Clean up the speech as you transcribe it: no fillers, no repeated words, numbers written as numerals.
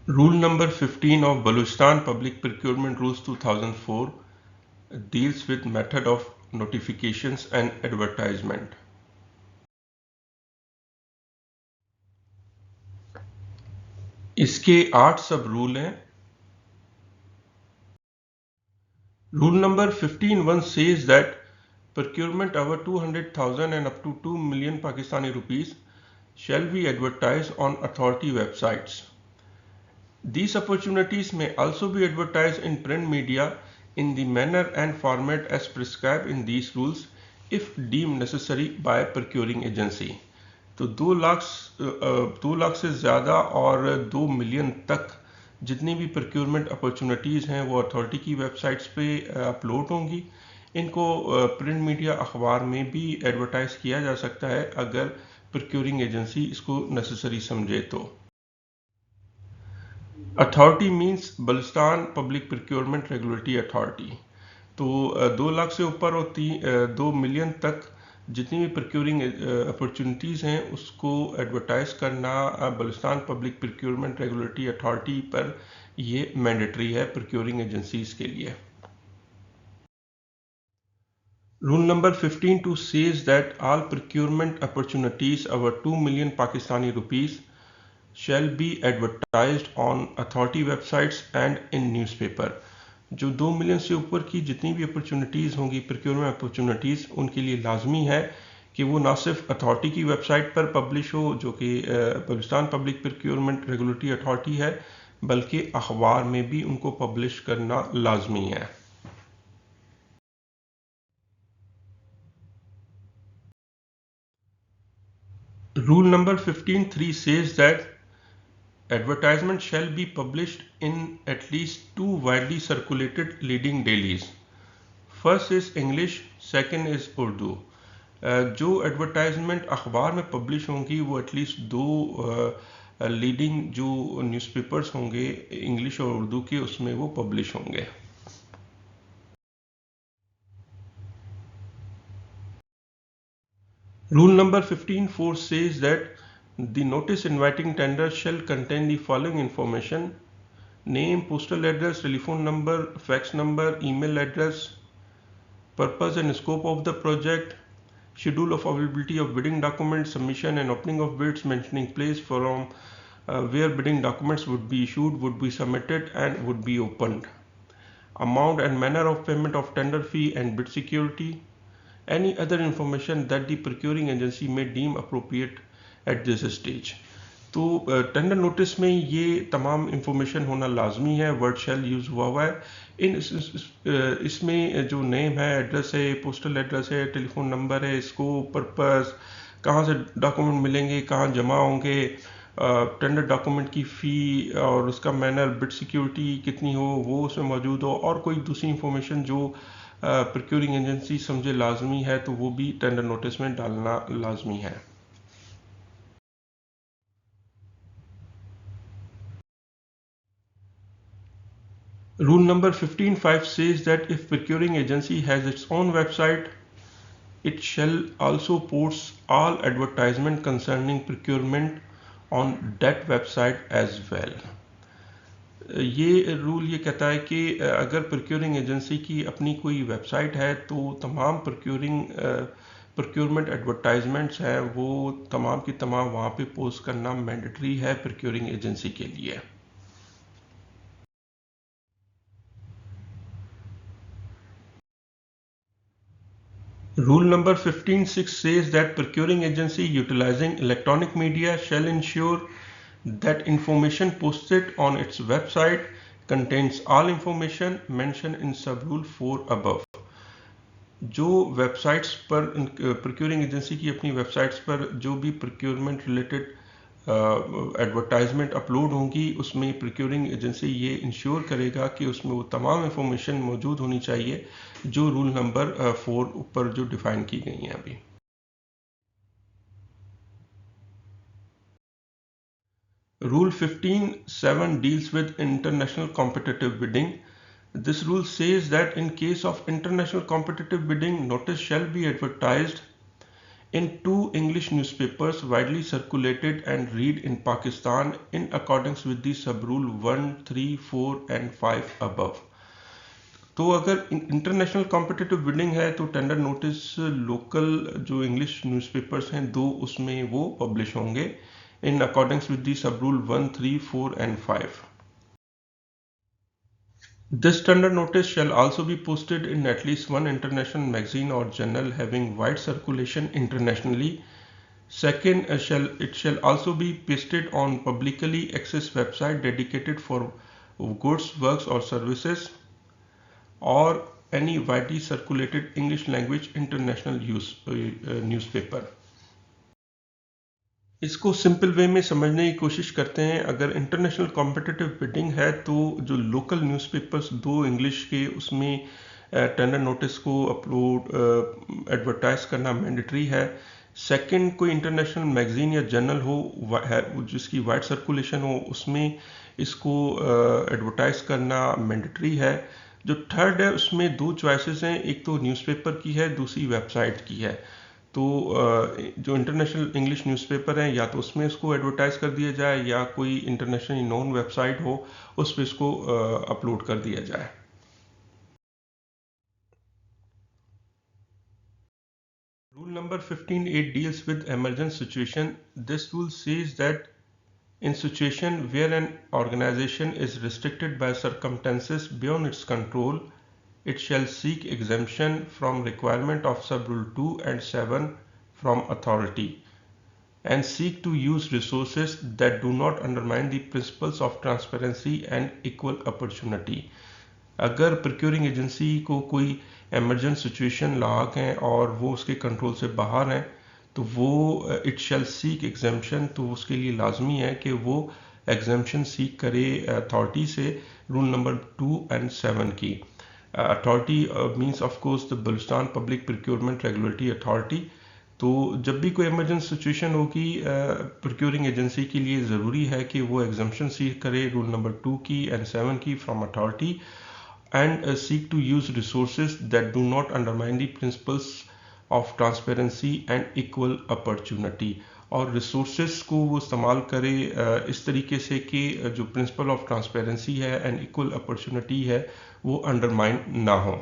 Rule number 15 of Balochistan Public Procurement Rules 2004 deals with method of notifications and advertisement. इसके 8 सब rule हैं. Rule number 15(1) says that procurement over 200,000 and up to 2 million Pakistani rupees shall be advertised on authority websites. These opportunities may also be advertised in print media in the manner and format as prescribed in these rules if deemed necessary by procuring agency. तो 2 लाख से ज़्यादा और 2 million तक जितनी भी procurement opportunities हैं वो authority की वेबसाइट्स पे अपलोड होंगी. इनको प्रिंट मीडिया अखबार में भी एडवर्टाइज किया जा सकता है अगर प्रोक्योरिंग एजेंसी इसको नेसेसरी समझे तो. Authority means Balochistan public procurement regulatory authority. तो 2 लाख से ऊपर और 2 मिलियन तक जितनी भी प्रोक्योरिंग अपॉर्चुनिटीज़ हैं उसको एडवर्टाइज करना Balochistan public procurement regulatory authority पर ये मैंडेटरी है प्रोक्योरिंग एजेंसीज के लिए. Rule number 15(2) says that all procurement opportunities over 2 million Pakistani rupees shall be advertised on authority websites and in newspaper. जो 2 मिलियन से ऊपर की जितनी भी अपॉर्चुनिटीज़ होंगी प्रोक्योरमेंट अपॉर्चुनिटीज़ उनके लिए लाजमी है कि वो ना सिर्फ अथॉरिटी की वेबसाइट पर पब्लिश हो जो कि Balochistan public procurement regulatory authority है बल्कि अखबार में भी उनको पब्लिश करना लाजमी है. Rule number 15(3) says that advertisement shall be published in at least 2 widely circulated leading dailies. First is English, second is Urdu. जो एडवर्टाइजमेंट अखबार में पब्लिश होंगी वो एटलीस्ट 2 लीडिंग जो न्यूज़पेपर्स होंगे इंग्लिश और उर्दू के उसमें वो पब्लिश होंगे. Rule number 15(4) says that the notice inviting tender shall contain the following information: name, postal address, telephone number, fax number, email address, purpose and scope of the project, schedule of availability of bidding documents, submission and opening of bids, mentioning place from where bidding documents would be issued, would be submitted and would be opened, amount and manner of payment of tender fee and bid security, any other information that the procuring agency may deem appropriate at this stage. तो tender notice में ये तमाम information होना लाजमी है. Word shell use हुआ है. इसमें जो नेम है, एड्रेस है, पोस्टल एड्रेस है, टेलीफोन नंबर है, स्कोप, पर्पस, कहाँ से डॉक्यूमेंट मिलेंगे, कहाँ जमा होंगे, टेंडर डॉक्यूमेंट की फ़ी और उसका मैनर, बिड सिक्योरिटी कितनी हो वो उसमें मौजूद हो, और कोई दूसरी इंफॉर्मेशन जो प्रोक्योरिंग एजेंसी समझे लाजमी है तो वो भी टेंडर नोटिस में डालना लाजमी है. Rule number 15(5) says that if procuring agency has its own website, it shall also post all advertisement concerning procurement on that website as well. ये रूल ये कहता है कि अगर प्रोक्योरिंग एजेंसी की अपनी कोई वेबसाइट है तो तमाम प्रोक्योरमेंट एडवर्टाइजमेंट्स हैं वो तमाम की तमाम वहाँ पे पोस्ट करना मैंडेटरी है प्रोक्योरिंग एजेंसी के लिए. Rule number 15(6) says that procuring agency utilizing electronic media shall ensure that information posted on its website contains all information mentioned in sub-rule 4 above. जो वेबसाइट्स पर प्रोक्योरिंग एजेंसी की अपनी websites पर जो भी प्रोक्योरमेंट रिलेटेड एडवर्टाइजमेंट अपलोड होंगी उसमें procuring agency ये इंश्योर करेगा कि उसमें वो तमाम इंफॉर्मेशन मौजूद होनी चाहिए जो रूल नंबर 4 ऊपर जो डिफाइन की गई हैं अभी. Rule 15(7) deals with international competitive bidding. This rule says that in case of international competitive bidding, notice shall be advertised in two English newspapers widely circulated and read in Pakistan in accordance with the sub-rule 1, 3, 4 and 5 above. तो अगर international competitive bidding है तो tender notice local जो English newspapers हैं दो उसमें वो publish होंगे इन अकॉर्डिंग्स विद दी सब rule 1, 3, 4 and 5. This tender notice shall also be posted in at least one international magazine or journal having wide circulation internationally. Second, it shall also be pasted on publicly accessed website dedicated for goods, works or services, or any widely circulated English language international newspaper. इसको simple way में समझने की कोशिश करते हैं. अगर international competitive bidding है तो जो लोकल न्यूज़पेपर्स दो इंग्लिश के उसमें टेंडर नोटिस को अपलोड एडवर्टाइज करना मैंडेटरी है. सेकंड, कोई इंटरनेशनल मैगजीन या जर्नल हो जिसकी वाइड सर्कुलेशन हो उसमें इसको एडवर्टाइज करना मैंडेटरी है. जो थर्ड है उसमें दो चॉइसेस हैं, एक तो न्यूज़पेपर की है, दूसरी वेबसाइट की है. तो जो इंटरनेशनल इंग्लिश न्यूज़पेपर हैं या तो उसमें इसको एडवर्टाइज कर दिया जाए या कोई इंटरनेशनली नोन वेबसाइट हो उस पर इसको अपलोड कर दिया जाए. Rule number 15.8 deals with emergency situation. This rule says that in situation where an organization is restricted by circumstances beyond its control, it shall seek exemption from requirement of sub-rule 2 and 7 from authority and seek to use resources that do not undermine the principles of transparency and equal opportunity. अगर procuring agency को कोई emergent situation लाक है और वो उसके control से बाहर हैं तो वो इट शैल सीक एग्जेम्पशन, तो उसके लिए लाजमी है कि वो एग्जेम्पशन सीक करे अथॉरिटी से रूल नंबर 2 and 7 की. Authority means of course the Balochistan public procurement regulatory authority. तो जब भी कोई इमरजेंसी सिचुएशन होगी प्रोक्योरिंग एजेंसी के लिए ज़रूरी है कि वो एग्जेम्पशन सीक करे रूल नंबर 2 की and 7 की from authority and seek to use resources that do not undermine the principles of transparency and equal opportunity. और रिसोर्सेस को वो इस्तेमाल करे इस तरीके से कि जो प्रिंसिपल ऑफ ट्रांसपेरेंसी है एंड इक्वल अपॉर्चुनिटी है वो अंडरमाइन ना हो.